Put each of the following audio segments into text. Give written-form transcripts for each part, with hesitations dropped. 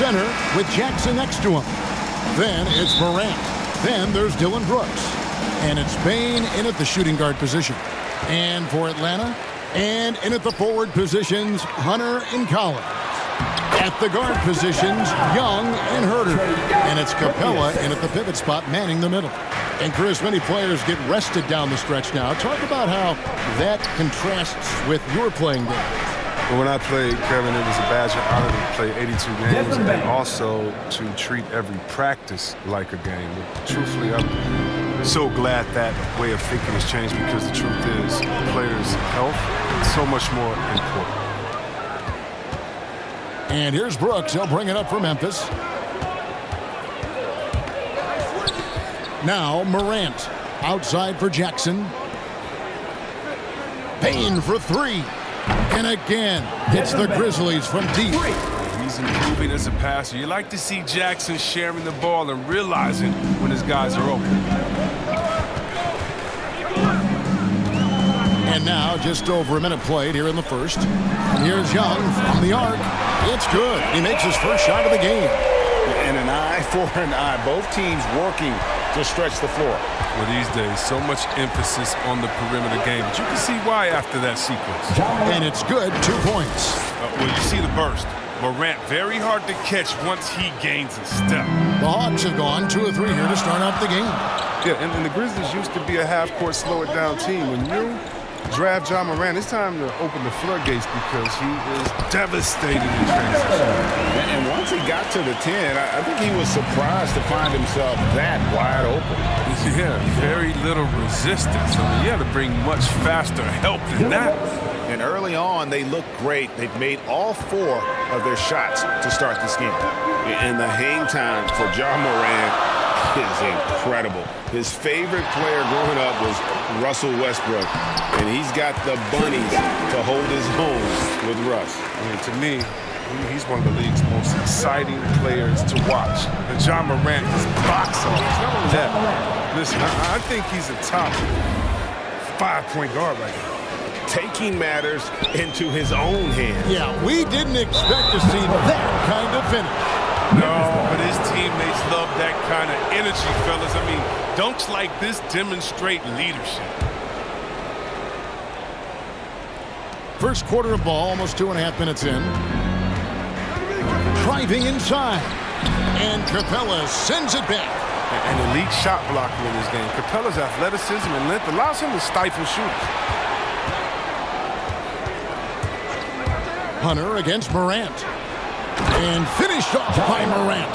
center with Jackson next to him. Then it's Morant. Then there's Dylan Brooks. And it's Bain in at the shooting guard position. And for Atlanta, and in at the forward positions, Hunter and Collins. At the guard positions, Young and Herter. And it's Capella in at the pivot spot, manning the middle. And Chris, many players get rested down the stretch now. Talk about how that contrasts with your playing days. Well, when I played, Kevin, it was a badge of honor to play 82 games and also to treat every practice like a game. But truthfully, I'm so glad that way of thinking has changed because the truth is players' health is so much more important. And here's Brooks. He'll bring it up for Memphis. Now Morant outside for Jackson. Bain for three. And again, hits the Grizzlies from deep. He's improving as a passer. You like to see Jackson sharing the ball and realizing when his guys are open. And now just over a minute played here in the first. And here's Young from the arc. It's good. He makes his first shot of the game. And an eye for an eye. Both teams working to stretch the floor. Well, these days, so much emphasis on the perimeter game. But you can see why after that sequence. And it's good. 2 points. Well, you see the burst. Morant very hard to catch once he gains a step. The Hawks have gone 2 of 3 here to start out the game. Yeah, and the Grizzlies used to be a half-court slow-it-down team. When you draft John Morant, it's time to open the floodgates because he is devastating in transition. And once he got to the 10, I think he was surprised to find himself that wide open. Yeah, very little resistance. I mean, you had to bring much faster help than that. And early on, they looked great. They've made all 4 of their shots to start this game. And the hang time for John Morant is incredible. His favorite player growing up was Russell Westbrook, and he's got the bunnies to hold his own with Russ. I mean, to me, he's one of the league's most exciting players to watch. And John Morant is box office. Not only that, listen, I think he's a top 5-point guard right now. Taking matters into his own hands. Yeah, we didn't expect to see that kind of finish. No, but his teammates love that kind of energy, fellas. I mean, dunks like this demonstrate leadership. First quarter of ball, almost 2.5 minutes in. Driving inside. And Capella sends it back. An elite shot blocker in this game. Capella's athleticism and length allows him to stifle shooters. Hunter against Morant. And finished off by Morant.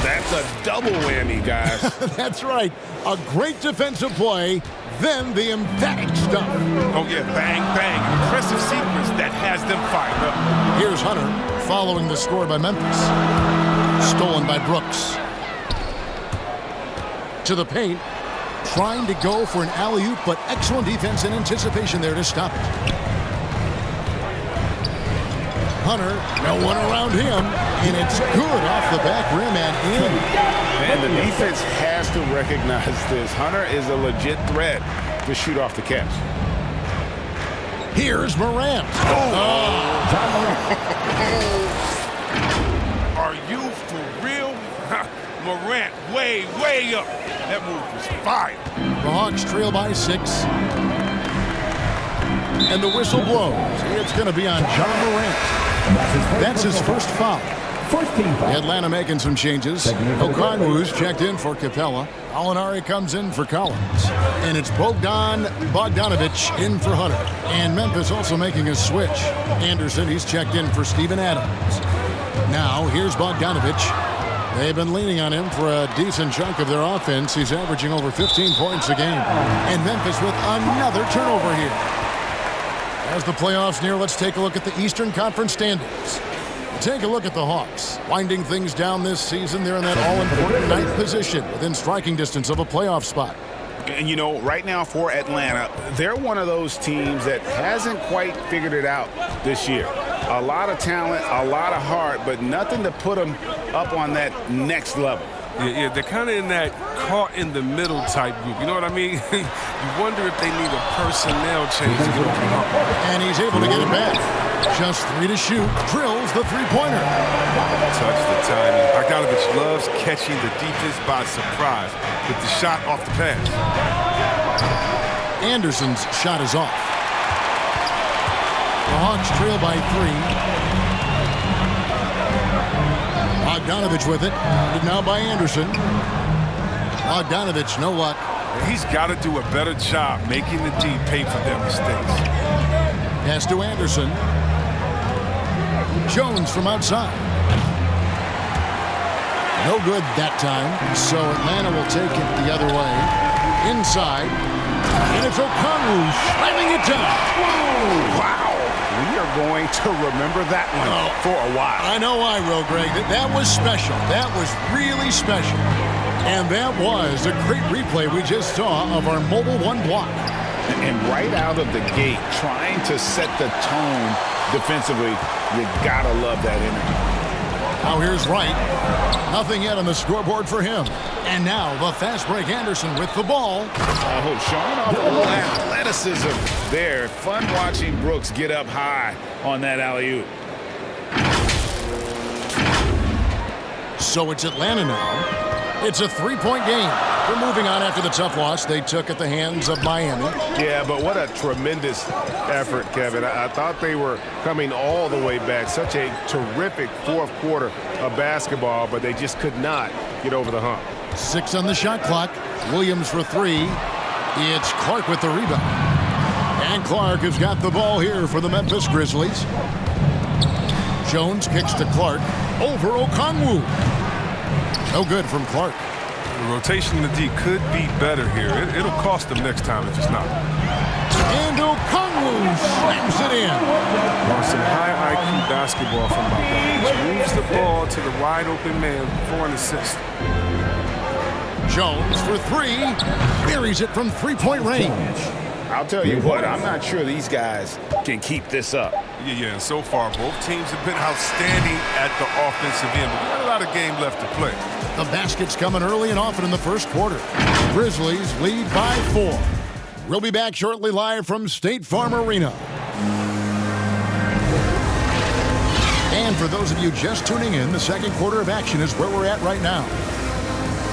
That's a double whammy, guys. That's right. A great defensive play, then the emphatic stuff. Oh, yeah, bang, bang. Impressive sequence that has them fired up. Here's Hunter following the score by Memphis. Stolen by Brooks. To the paint. Trying to go for an alley-oop, but excellent defense and anticipation there to stop it. Hunter, no one around him, and it's good off the back rim and in. And the defense has to recognize this. Hunter is a legit threat to shoot off the catch. Here's Morant. Are you for real? Morant way, way up. That move was fire. The Hawks trail by 6. And the whistle blows. It's going to be on John Morant. That's his first foul. Atlanta making some changes. Okongwu's checked in for Capella. Alinari comes in for Collins. And it's Bogdanovic in for Hunter. And Memphis also making a switch. Anderson, he's checked in for Steven Adams. Now, here's Bogdanovic. They've been leaning on him for a decent chunk of their offense. He's averaging over 15 points a game. And Memphis with another turnover here. As the playoffs near, let's take a look at the Eastern Conference standings. Take a look at the Hawks. Winding things down this season, they're in that all-important 9th position within striking distance of a playoff spot. And, you know, right now for Atlanta, they're one of those teams that hasn't quite figured it out this year. A lot of talent, a lot of heart, but nothing to put them up on that next level. Yeah, they're kind of in that caught-in-the-middle type group. You know what I mean? You wonder if they need a personnel change to get over the hump. And he's able to get it back. Just 3 to shoot. Drills the three-pointer. Touch the timing. Bogdanovich loves catching the defense by surprise with the shot off the pass. Anderson's shot is off. The Hawks trail by 3. Bogdanovich with it. And now by Anderson. Bogdanovich, no luck. He's got to do a better job making the D pay for their mistakes. Pass to Anderson. Jones from outside. No good that time, so Atlanta will take it the other way. Inside, and it's Okongwu slamming it down. Wow. We are going to remember that one for a while. I know I will, Greg. That was special. That was really special. And that was a great replay we just saw of our Mobile One block. And right out of the gate, trying to set the tone defensively, you gotta love that energy. Now here's Wright. Nothing yet on the scoreboard for him. And now the fast break Anderson with the ball. Showing off a little athleticism there. Fun watching Brooks get up high on that alley-oop. So it's Atlanta now. It's a 3-point game. They're moving on after the tough loss they took at the hands of Miami. Yeah, but what a tremendous effort, Kevin. I thought they were coming all the way back. Such a terrific fourth quarter of basketball, but they just could not get over the hump. 6 on the shot clock. Williams for 3. It's Clark with the rebound. And Clark has got the ball here for the Memphis Grizzlies. Jones kicks to Clark. Over Okongwu. No good from Clark. The rotation in the D could be better here. It'll cost them next time if it's not. And Okongwu slams it in. Some high IQ basketball from Bogdanovich. Moves the ball to the wide open man for an assist. Jones for 3. Buries it from 3-point range. I'll tell you what, I'm not sure these guys can keep this up. Yeah, and so far both teams have been outstanding at the offensive end, but we got a lot of game left to play. The basket's coming early and often in the first quarter. Grizzlies lead by 4. We'll be back shortly live from State Farm Arena. And for those of you just tuning in, the second quarter of action is where we're at right now.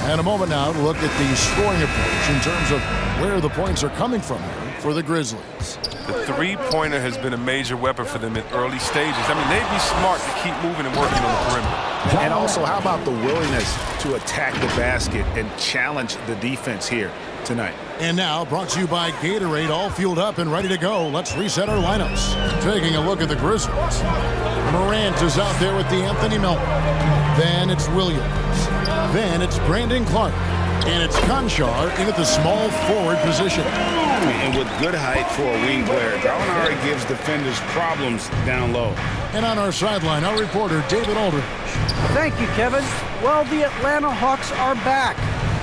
And a moment now to look at the scoring approach in terms of where the points are coming from here for the Grizzlies. The three-pointer has been a major weapon for them in early stages. I mean, they'd be smart to keep moving and working on the perimeter. And also, how about the willingness to attack the basket and challenge the defense here tonight? And now, brought to you by Gatorade, all fueled up and ready to go. Let's reset our lineups. Taking a look at the Grizzlies. Morant is out there with the Anthony Melton. Then it's Williams. Then it's Brandon Clark. And it's Conchar in at the small forward position. And with good height for a wing player, Gallinari gives defenders problems down low. And on our sideline, our reporter, David Aldridge. Thank you, Kevin. Well, the Atlanta Hawks are back.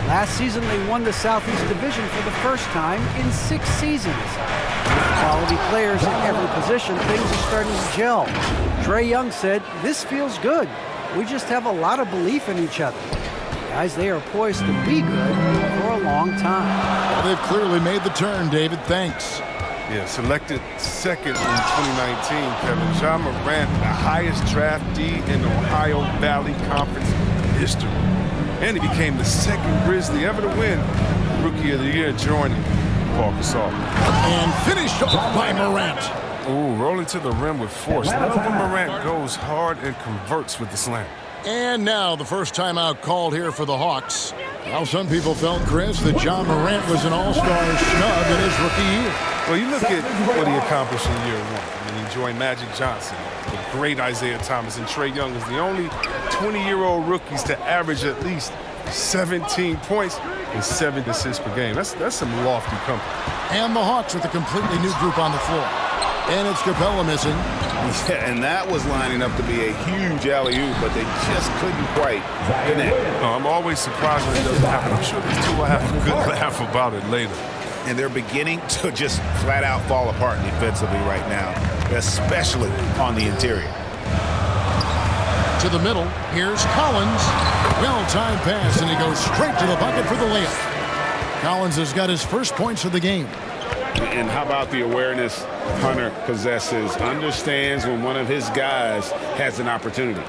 Last season, they won the Southeast Division for the first time in 6 seasons. With quality players in every position, things are starting to gel. Trae Young said, "This feels good. We just have a lot of belief in each other." Guys, they are poised to be good for a long time. Well, they've clearly made the turn, David. Thanks. Yeah, selected second in 2019, Kevin. Ja Morant, the highest draftee in Ohio Valley Conference history. And he became the second Grizzly ever to win Rookie of the Year, joining Paul Gasol. And finished off by Morant. Ooh, rolling to the rim with force. Never Morant goes hard and converts with the slam. And now the first timeout called here for the Hawks. Well, some people felt, Chris, that Ja Morant was an all-star snub in his rookie year. Well, you look at what he accomplished in year 1. I mean, he joined Magic Johnson, the great Isaiah Thomas, and Trae Young was the only 20-year-old rookies to average at least 17 points and 7 assists per game. That's some lofty company. And the Hawks with a completely new group on the floor. And it's Capella missing. Yeah, and that was lining up to be a huge alley-oop, but they just couldn't quite connect. No, I'm always surprised when it doesn't happen. I'm sure these two will have a good laugh about it later. And they're beginning to just flat-out fall apart defensively right now, especially on the interior. To the middle, here's Collins. Well-timed pass, and he goes straight to the bucket for the layup. Collins has got his first points of the game. And how about the awareness Hunter possesses? Understands when one of his guys has an opportunity.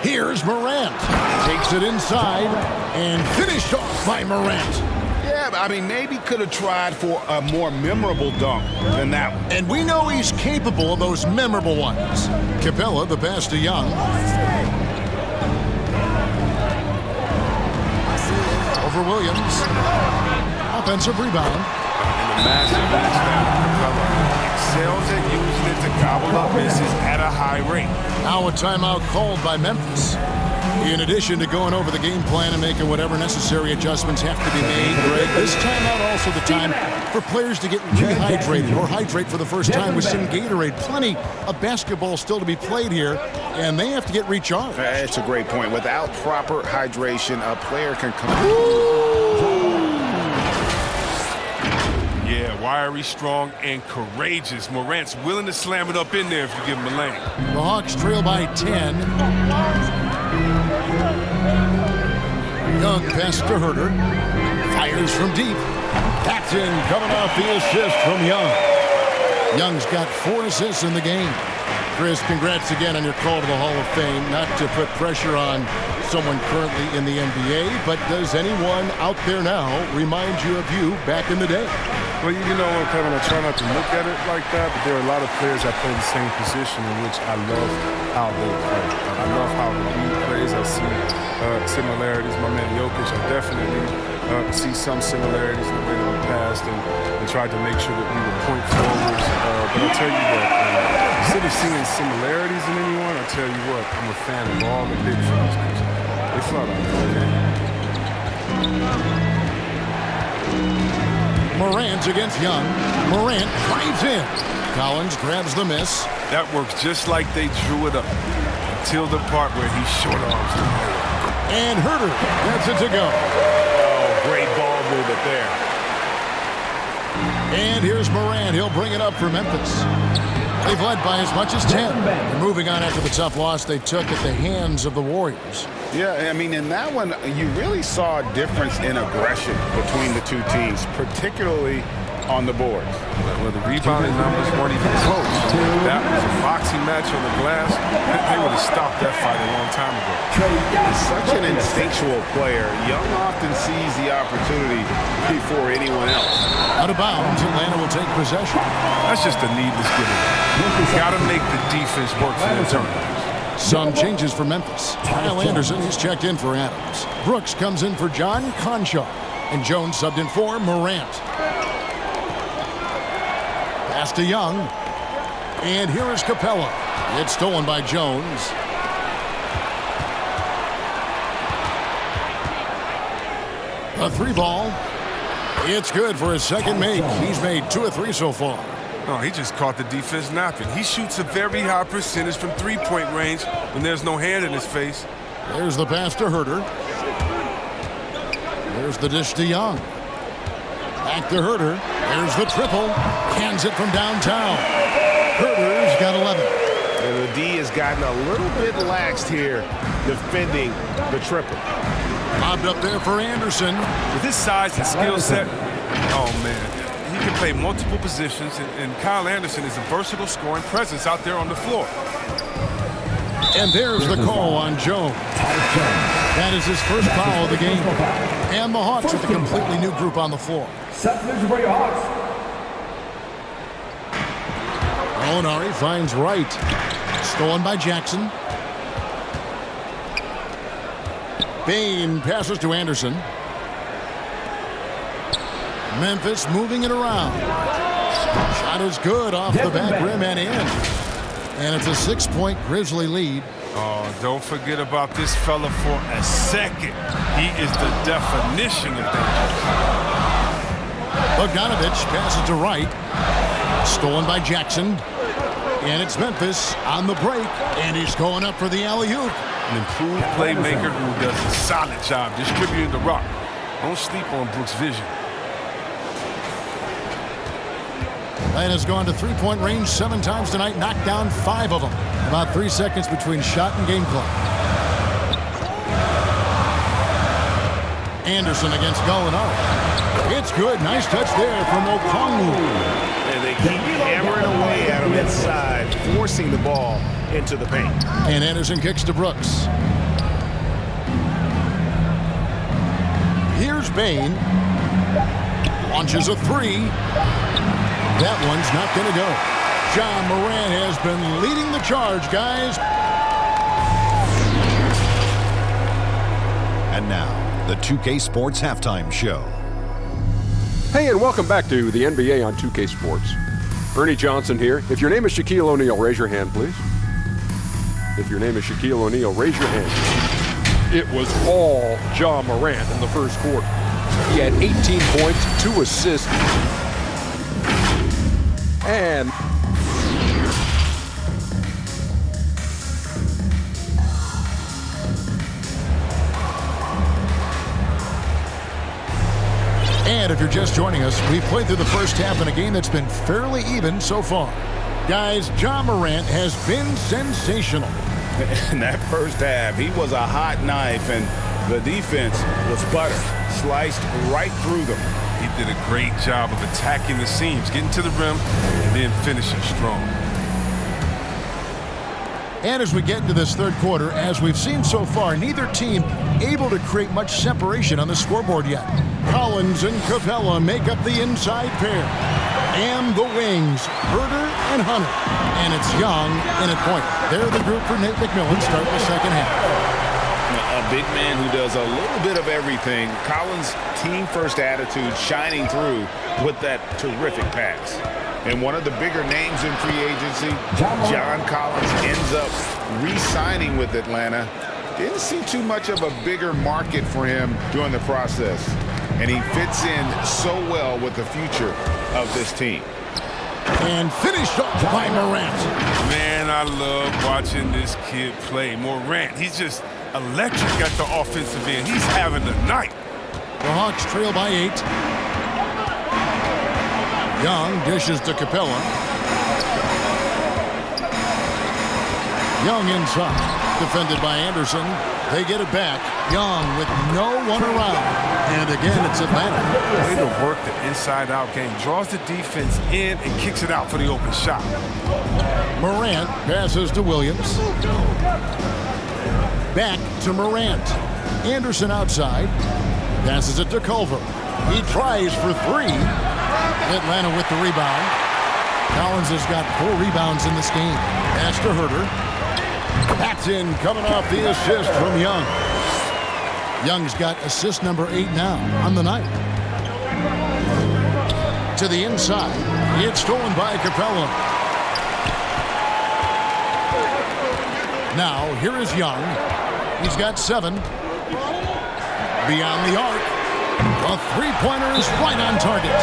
Here's Morant. Takes it inside and finished off by Morant. Yeah, I mean, maybe could have tried for a more memorable dunk than that one. And we know he's capable of those memorable ones. Capella, the pass to Young. Over Williams. Offensive rebound. And the massive touchdown, Capella excels at using it to gobble up misses at a high rate. Now a timeout called by Memphis. In addition to going over the game plan and making whatever necessary adjustments have to be made, Greg, this timeout also the time for players to get rehydrated or hydrate for the first time with some Gatorade. Plenty of basketball still to be played here, and they have to get recharged. That's a great point. Without proper hydration, a player can come. Yeah, wiry, strong, and courageous. Morant's willing to slam it up in there if you give him a lane. The Hawks trail by 10. Young pass to Herter. Fires from deep. That's in, coming off the assist from Young. Young's got 4 assists in the game. Chris, congrats again on your call to the Hall of Fame. Not to put pressure on someone currently in the NBA, but does anyone out there now remind you of you back in the day? Well, you know what, Kevin, I try not to look at it like that, but there are a lot of players that play the same position in which I love how they play. I love how he plays. I see similarities. My man Jokic, I definitely see some similarities in the way that we passed and tried to make sure that we were point forwards. But I'll tell you what, instead of seeing similarities in anyone, I'll tell you what, I'm a fan of all the big fellas. They flat out okay. Morant against Young. Morant drives in. Collins grabs the miss. That works just like they drew it up until the part where he short arms the player. And Herter gets it to go. Oh, great ball movement there. And here's Morant. He'll bring it up for Memphis. They've led by as much as 10. They're moving on after the tough loss they took at the hands of the Warriors. Yeah, I mean, in that one, you really saw a difference in aggression between the two teams, particularly on the boards. Well, the rebounding numbers weren't even close. If that was a boxing match on the glass, they would have stopped that fight a long time ago. He's such an instinctual player. Young often sees the opportunity before anyone else. Out of bounds, Atlanta will take possession. That's just a needless giveaway. Got to make the defense work for their turnovers. Some changes for Memphis. Kyle Anderson is checked in for Adams. Brooks comes in for John Conchar. And Jones subbed in for Morant. Pass to Young. And here is Capella. It's stolen by Jones. A 3-ball. It's good for his second make. He's made 2 of 3 so far. No, he just caught the defense napping. He shoots a very high percentage from three-point range when there's no hand in his face. There's the pass to Herter. There's the dish to Young. Back to Herter. There's the triple. Hands it from downtown. Herter's got 11. And the D has gotten a little bit laxed here defending the triple. Lobbed up there for Anderson. With his size and skill set, oh, man. He can play multiple positions, and Kyle Anderson is a versatile scoring presence out there on the floor. And there's the call on Jones. That is his first foul of the game. And the Hawks with a completely new group on the floor. Molinari finds Wright. Stolen by Jackson. Bain passes to Anderson. Memphis moving it around. Shot is good off the back rim and in. And it's a 6-point Grizzly lead. Oh, don't forget about this fella for a second. He is the definition of dangerous. Bogdanovich passes to Wright. Stolen by Jackson. And it's Memphis on the break. And he's going up for the alley-oop. An improved playmaker who does a solid job distributing the rock. Don't sleep on Brooks' vision. Atlanta's gone to three-point range 7 times tonight, knocked down 5 of them. About 3 seconds between shot and game clock. Anderson against Gallinari. It's good. Nice touch there from Okongwu. And they keep hammering away at him inside, forcing the ball into the paint. And Anderson kicks to Brooks. Here's Bain. Launches a three. That one's not going to go. John Morant has been leading the charge, guys. And now, the 2K Sports Halftime Show. Hey, and welcome back to the NBA on 2K Sports. Ernie Johnson here. If your name is Shaquille O'Neal, raise your hand, please. If your name is Shaquille O'Neal, raise your hand. It was all Ja Morant in the first quarter. He had 18 points, 2 assists, and And if you're just joining us, we've played through the first half in a game that's been fairly even so far. Guys, Ja Morant has been sensational. In that first half, he was a hot knife, and the defense was butter, sliced right through them. He did a great job of attacking the seams, getting to the rim, and then finishing strong. And as we get into this third quarter, as we've seen so far, neither team able to create much separation on the scoreboard yet. Collins and Capella make up the inside pair. And the wings, Herter and Hunter. And it's Young in at point. They're the group for Nate McMillan start the second half. A big man who does a little bit of everything. Collins' team-first attitude shining through with that terrific pass. And one of the bigger names in free agency, John Collins, ends up re-signing with Atlanta. Didn't see too much of a bigger market for him during the process. And he fits in so well with the future of this team. And finished off by Morant. Man, I love watching this kid play. Morant, he's just electric at the offensive end. He's having a night. The Hawks trail by 8. Young dishes to Capella. Young inside. Defended by Anderson. They get it back. Young with no one around. And again, it's Atlanta. Way to work the inside-out game. Draws the defense in and kicks it out for the open shot. Morant passes to Williams. Back to Morant. Anderson outside. Passes it to Culver. He tries for 3. Atlanta with the rebound. Collins has got 4 rebounds in this game. Pass to Herter. That's in, coming off the assist from Young. Young's got assist number 8 now on the night. To the inside. It's stolen by Capella. Now, here is Young. He's got 7. Beyond the arc. A three-pointer is right on target.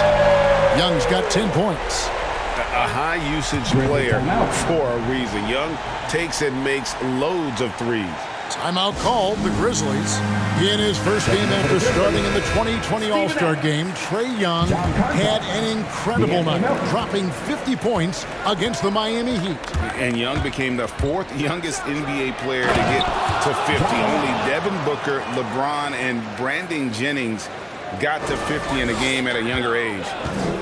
Young's got 10 points. A high-usage player for a reason. Young takes and makes loads of threes. Timeout called, the Grizzlies. In his first game after starting in the 2020 All-Star Game, Trae Young had an incredible night, dropping 50 points against the Miami Heat. And Young became the 4th youngest NBA player to get to 50. Only Devin Booker, LeBron, and Brandon Jennings got to 50 in a game at a younger age.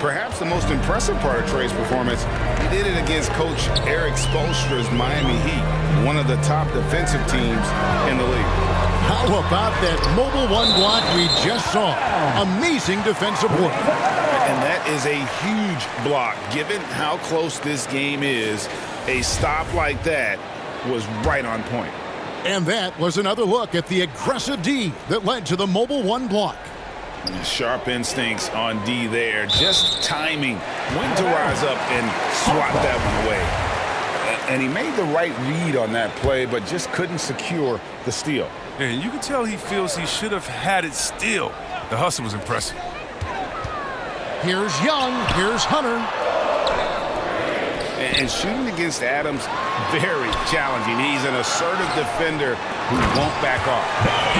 Perhaps the most impressive part of Trae's performance, he did it against Coach Eric Spoelstra's Miami Heat, one of the top defensive teams in the league. How about that mobile 1 block we just saw? Amazing defensive work. And that is a huge block. Given how close this game is, a stop like that was right on point. And that was another look at the aggressive D that led to the mobile 1 block. Sharp instincts on D there. Just timing when to rise up and swat that one away. And he made the right read on that play, but just couldn't secure the steal. And you can tell he feels he should have had it still. The hustle was impressive. Here's Young. Here's Hunter. And shooting against Adams, very challenging. He's an assertive defender who won't back off.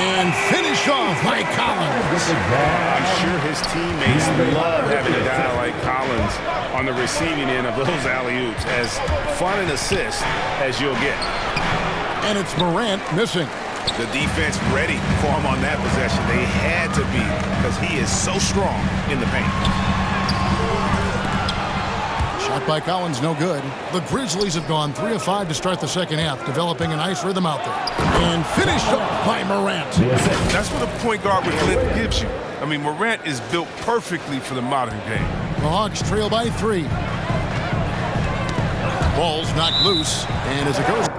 And finish off by Collins. I'm sure his teammates love having a guy like Collins on the receiving end of those alley-oops. As fun an assist as you'll get. And it's Morant missing. The defense ready for him on that possession. They had to be because he is so strong in the paint. Shot by Collins, no good. The Grizzlies have gone 3 of 5 to start the second half, developing a nice rhythm out there. And finished off by Morant. That's what a point guard with length gives you. I mean, Morant is built perfectly for the modern game. The Hawks trail by 3. Ball's knocked loose, and as it goes